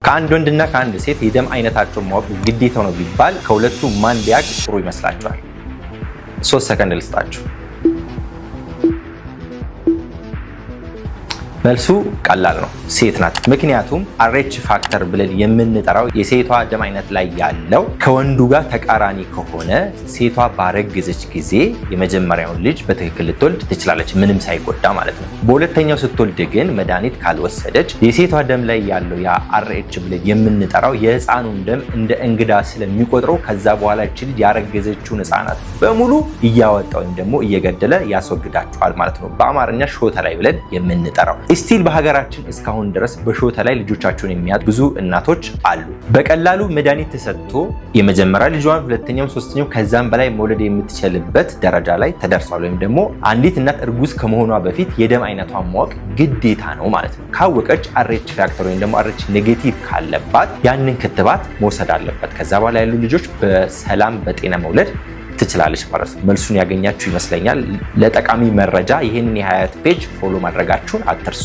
ከአንድ ወንድና ከአንድ ሴት የደም አይነታቸውን ማወቅ ግዴታው ነው ቢባል ከሁለቱ ማን ቢያውቅ ጥሩ ይመስላችኋል? 3 ሰከንድ ልስጣችሁ። መልሱ ቀላል ነው፣ ሴት ናት። ምክንያቱም RH ፋክተር ብለን የምንጠራው የሴቷ ደም አይነት ላይ ያለው ከወንዱ ጋር ተቃራኒ ከሆነ ሴቷ ባረገዘች ጊዜ የመጀመሪያውን ልጅ በትክክል ልትወልድ ትችላለች፣ ምንም ሳይጎዳ ማለት ነው። በሁለተኛው ስትወልድ ግን መድኃኒት ካልወሰደች የሴቷ ደም ላይ ያለው ያ RH ብለን የምንጠራው የህፃኑን ደም እንደ እንግዳ ስለሚቆጥረው ከዛ በኋላ እቺ ልጅ ያረገዘችውን ህፃናት በሙሉ እያወጣ ወይም ደግሞ እየገደለ ያስወግዳቸዋል ማለት ነው። በአማርኛ ሾተ ላይ ብለን የምንጠራው ስቲል በሀገራችን እስካሁን ድረስ በሾተ ላይ ልጆቻቸውን የሚያጡ ብዙ እናቶች አሉ። በቀላሉ መድኃኒት ተሰጥቶ የመጀመሪያ ልጇን ሁለተኛው ሶስተኛው ከዛም በላይ መውለድ የምትችልበት ደረጃ ላይ ተደርሷል። ወይም ደግሞ አንዲት እናት እርጉዝ ከመሆኗ በፊት የደም አይነቷን ማወቅ ግዴታ ነው ማለት ነው። ካወቀች RH ፋክተር ወይም ደግሞ RH ኔጌቲቭ ካለባት ያንን ክትባት መውሰድ አለበት። ከዛ በኋላ ያሉ ልጆች በሰላም በጤና መውለድ ትችላለች ማለት ነው። መልሱን ያገኛችሁ ይመስለኛል። ለጠቃሚ መረጃ ይህንን የሀያት ፔጅ ፎሎ ማድረጋችሁን አትርሱ።